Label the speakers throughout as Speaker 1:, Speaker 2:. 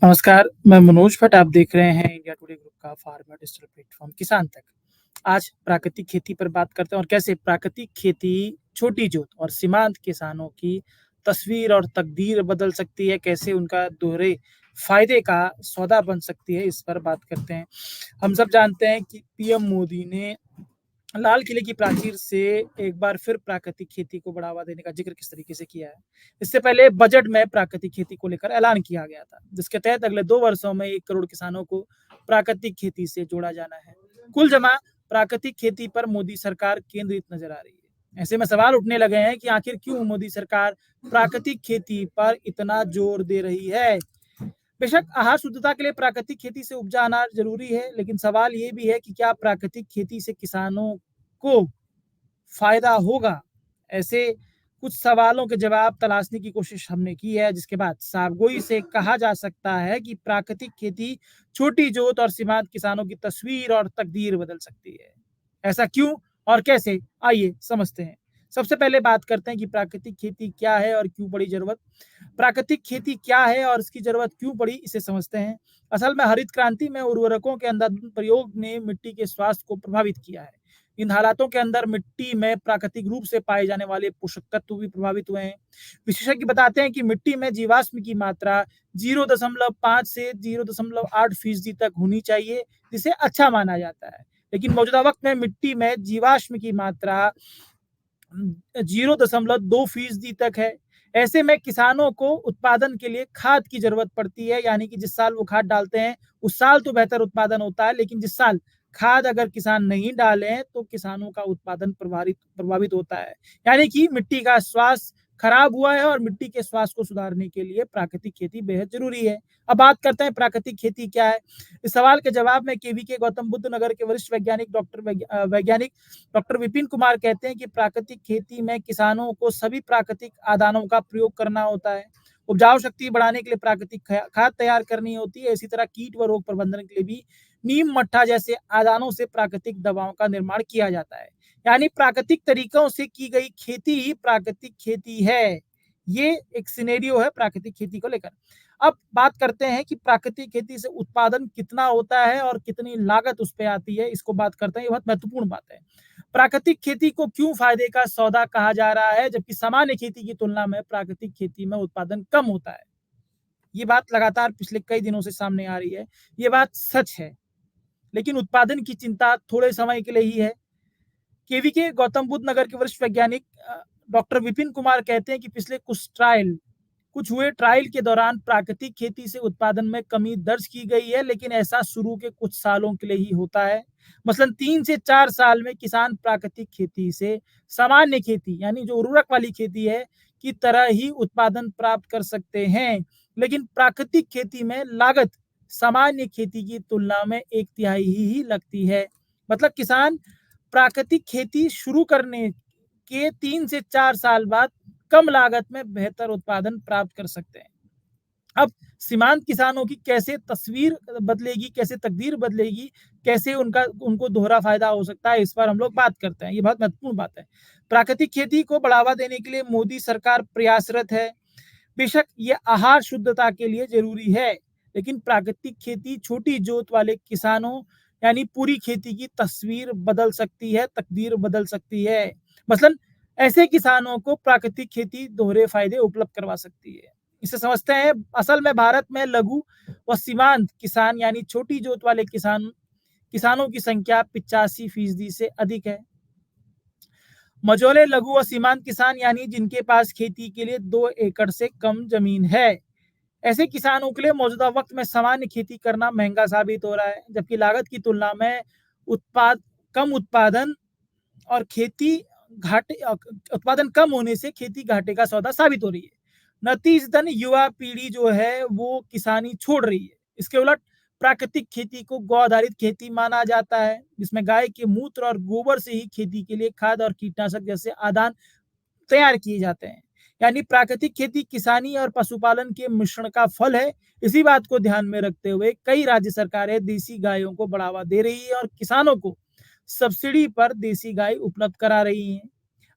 Speaker 1: नमस्कार, मैं मनोज भट्ट। आप देख रहे हैं इंडिया टुडे ग्रुप का फार्मर डिजिटल प्लेटफ़ॉर्म किसान तक। आज प्राकृतिक खेती पर बात करते हैं और कैसे प्राकृतिक खेती छोटी जोत और सीमांत किसानों की तस्वीर और तकदीर बदल सकती है, कैसे उनका दोहरे फ़ायदे का सौदा बन सकती है, इस पर बात करते हैं। हम सब जानते हैं कि पीएम मोदी ने लाल किले की प्राचीर से एक बार फिर प्राकृतिक खेती को बढ़ावा देने का जिक्र किस तरीके से किया है। इससे पहले बजट में प्राकृतिक खेती को लेकर ऐलान किया गया था, जिसके तहत अगले 2 वर्षों में 1 करोड़ किसानों को प्राकृतिक खेती से जोड़ा जाना है। कुल जमा प्राकृतिक खेती पर मोदी सरकार केंद्रित नजर आ रही है। ऐसे में सवाल उठने लगे हैं कि आखिर क्यों मोदी सरकार प्राकृतिक खेती पर इतना जोर दे रही है। बेशक आहार शुद्धता के लिए प्राकृतिक खेती से उपजा अनाज जरूरी है, लेकिन सवाल ये भी है कि क्या प्राकृतिक खेती से किसानों को फायदा होगा? ऐसे कुछ सवालों के जवाब तलाशने की कोशिश हमने की है, जिसके बाद साफगोई से कहा जा सकता है कि प्राकृतिक खेती छोटी जोत और सीमांत किसानों की तस्वीर और तकदीर बदल सकती है। ऐसा क्यों और कैसे? आइए समझते हैं। सबसे पहले बात करते हैं कि प्राकृतिक खेती क्या है और क्यों पड़ी जरूरत। प्राकृतिक खेती क्या है और इसकी जरूरत क्यों पड़ी, इसे समझते हैं। असल में हरित क्रांति में उर्वरकों के अंधाधुंध प्रयोग ने मिट्टी के स्वास्थ्य को प्रभावित किया है। इन हालातों के अंदर मिट्टी में प्राकृतिक रूप से पाए जाने वाले पोषक तत्व भी प्रभावित हुए हैं। विशेषज्ञ बताते हैं कि मिट्टी में जीवाश्म की मात्रा 0.5 से 0.8% तक होनी चाहिए, जिसे अच्छा माना जाता है। लेकिन मौजूदा वक्त में मिट्टी में जीवाश्म की मात्रा 0.2% तक है। ऐसे में किसानों को उत्पादन के लिए खाद की जरूरत पड़ती है, यानी कि जिस साल वो खाद डालते हैं उस साल तो बेहतर उत्पादन होता है, लेकिन जिस साल खाद अगर किसान नहीं डालें तो किसानों का उत्पादन प्रभावित होता है। यानी कि मिट्टी का स्वास्थ्य खराब हुआ है और मिट्टी के स्वास्थ्य को सुधारने के लिए प्राकृतिक खेती बेहद जरूरी है। अब बात करते हैं प्राकृतिक खेती क्या है। इस सवाल के जवाब में केवीके गौतम बुद्ध नगर के वरिष्ठ वैज्ञानिक डॉक्टर विपिन कुमार कहते हैं कि प्राकृतिक खेती में किसानों को सभी प्राकृतिक आदानों का प्रयोग करना होता है। उपजाऊ शक्ति बढ़ाने के लिए प्राकृतिक खाद तैयार करनी होती है। इसी तरह कीट व रोग प्रबंधन के लिए भी नीम मट्ठा जैसे आदानों से प्राकृतिक दवाओं का निर्माण किया जाता है। यानी प्राकृतिक तरीकों से की गई खेती ही प्राकृतिक खेती है। ये एक सिनेरियो है प्राकृतिक खेती को लेकर। अब बात करते हैं कि प्राकृतिक खेती से उत्पादन कितना होता है और कितनी लागत उस पे आती है, इसको बात करते हैं। ये बहुत महत्वपूर्ण बात है। प्राकृतिक खेती को क्यों फायदे का सौदा कहा जा रहा है, जबकि सामान्य खेती की तुलना में प्राकृतिक खेती में उत्पादन कम होता है? ये बात लगातार पिछले कई दिनों से सामने आ रही है। ये बात सच है, लेकिन उत्पादन की चिंता थोड़े समय के लिए ही है। केवीके गौतम बुद्ध नगर के वरिष्ठ वैज्ञानिक डॉक्टर विपिन कुमार कहते हैं कि पिछले कुछ हुए ट्रायल के दौरान प्राकृतिक खेती से उत्पादन में कमी दर्ज की गई है, लेकिन ऐसा शुरू के कुछ सालों के लिए ही होता है। मसलन 3 से 4 साल में किसान प्राकृतिक खेती से सामान्य खेती, यानी जो उर्वरक वाली खेती है, की तरह ही उत्पादन प्राप्त कर सकते हैं। लेकिन प्राकृतिक खेती में लागत सामान्य खेती की तुलना में 1/3 ही लगती है। मतलब किसान प्राकृतिक खेती शुरू करने के 3 से 4 साल बाद कम लागत में बेहतर उत्पादन प्राप्त कर सकते हैं। अब सीमांत किसानों की कैसे तस्वीर बदलेगी, कैसे तकदीर बदलेगी, कैसे उनको दोहरा फायदा हो सकता है, इस पर हम लोग बात करते हैं। ये बहुत महत्वपूर्ण बात है। प्राकृतिक खेती को बढ़ावा देने के लिए मोदी सरकार प्रयासरत है। बेशक ये आहार शुद्धता के लिए जरूरी है, लेकिन प्राकृतिक खेती छोटी जोत वाले किसानों यानी पूरी खेती की तस्वीर बदल सकती है, तकदीर बदल सकती है। मसलन ऐसे किसानों को प्राकृतिक खेती दोहरे फायदे उपलब्ध करवा सकती है। इसे समझते हैं। असल में भारत में लघु व सीमांत किसान यानी छोटी जोत वाले किसानों की संख्या 85% से अधिक है। मझोले लघु व सीमांत किसान यानी जिनके पास खेती के लिए 2 एकड़ से कम जमीन है। ऐसे किसानों के लिए मौजूदा वक्त में सामान्य खेती करना महंगा साबित हो रहा है, जबकि लागत की तुलना में कम उत्पादन और खेती घाटे उत्पादन कम होने से खेती घाटे का सौदा साबित हो रही है। नतीजतन युवा पीढ़ी जो है वो किसानी छोड़ रही है। इसके उलट प्राकृतिक खेती को गौ आधारित खेती माना जाता है, जिसमें गाय के मूत्र और गोबर से ही खेती के लिए खाद और कीटनाशक जैसे आदान तैयार किए जाते हैं। यानी प्राकृतिक खेती किसानी और पशुपालन के मिश्रण का फल है। इसी बात को ध्यान में रखते हुए कई राज्य सरकारें देसी गायों को बढ़ावा दे रही है और किसानों को सब्सिडी पर देसी गाय उपलब्ध करा रही हैं।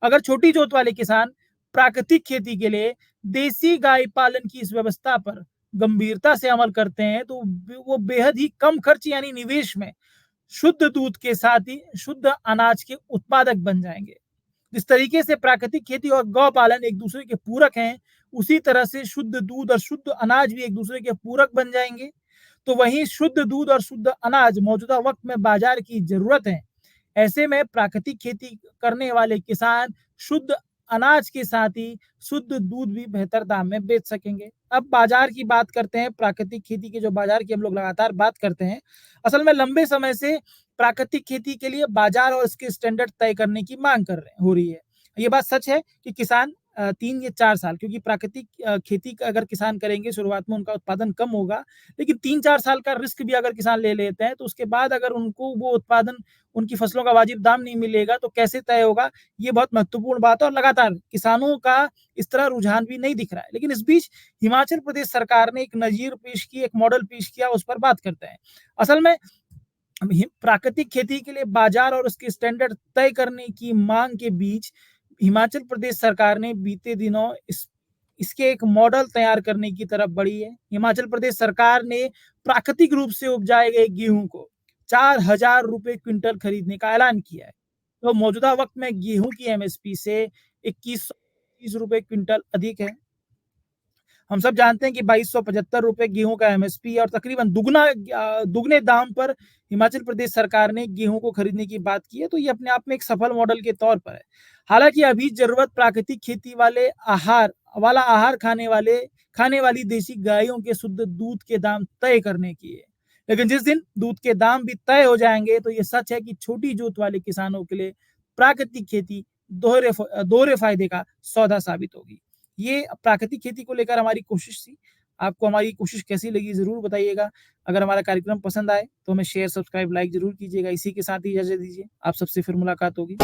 Speaker 1: अगर छोटी जोत वाले किसान प्राकृतिक खेती के लिए देसी गाय पालन की इस व्यवस्था पर गंभीरता से अमल करते हैं तो वो बेहद ही कम खर्च यानी निवेश में शुद्ध दूध के साथ ही शुद्ध अनाज के उत्पादक बन जाएंगे। जिस तरीके से प्राकृतिक खेती और गौ पालन एक दूसरे के पूरक हैं, उसी तरह से शुद्ध दूध और शुद्ध अनाज भी एक दूसरे के पूरक बन जाएंगे। तो वहीं शुद्ध दूध और शुद्ध अनाज मौजूदा वक्त में बाजार की जरूरत है। ऐसे में प्राकृतिक खेती करने वाले किसान शुद्ध अनाज के साथ ही शुद्ध दूध भी बेहतर दाम में बेच सकेंगे। अब बाजार की बात करते हैं, प्राकृतिक खेती के जो बाजार की हम लोग लगातार बात करते हैं। असल में लंबे समय से प्राकृतिक खेती के लिए बाजार और इसके स्टैंडर्ड तय करने की मांग हो रही है। ये बात सच है कि किसान 3 या 4 साल, क्योंकि प्राकृतिक खेती अगर किसान करेंगे शुरुआत में उनका उत्पादन कम होगा, लेकिन 3-4 साल का रिस्क भी अगर किसान ले लेते हैं तो उसके बाद अगर उनको वो उत्पादन, उनकी फसलों का वाजिब दाम नहीं मिलेगा तो कैसे तय होगा, ये बहुत महत्वपूर्ण बात है। और लगातार किसानों का इस तरह रुझान भी नहीं दिख रहा है। लेकिन इस बीच हिमाचल प्रदेश सरकार ने एक नज़ीर पेश की, एक मॉडल पेश किया, उस पर बात करते हैं। असल में प्राकृतिक खेती के लिए बाजार और उसके स्टैंडर्ड तय करने की मांग के बीच हिमाचल प्रदेश सरकार ने बीते दिनों इसके एक मॉडल तैयार करने की तरफ बढ़ी है। हिमाचल प्रदेश सरकार ने प्राकृतिक रूप से उपजाए गए गेहूं को 4,000 रुपए क्विंटल खरीदने का ऐलान किया है। तो मौजूदा वक्त में गेहूं की एमएसपी से 2130 रुपए क्विंटल अधिक है। हम सब जानते हैं कि 2275 रुपए गेहूं का एमएसपी है और तकरीबन दुगने दाम पर हिमाचल प्रदेश सरकार ने गेहूं को खरीदने की बात की है। तो ये अपने आप में एक सफल मॉडल के तौर पर है। हालांकि अभी जरूरत प्राकृतिक खेती आहार खाने वाली देसी गायों के शुद्ध दूध के दाम तय करने की है। लेकिन जिस दिन दूध के दाम भी तय हो जाएंगे तो ये सच है कि छोटी जोत वाले किसानों के लिए प्राकृतिक खेती दोहरे फायदे का सौदा साबित होगी। ये प्राकृतिक खेती को लेकर हमारी कोशिश थी। आपको हमारी कोशिश कैसी लगी ज़रूर बताइएगा। अगर हमारा कार्यक्रम पसंद आए तो हमें शेयर, सब्सक्राइब, लाइक ज़रूर कीजिएगा। इसी के साथ ही इजाज़त दीजिए। आप सबसे फिर मुलाकात होगी।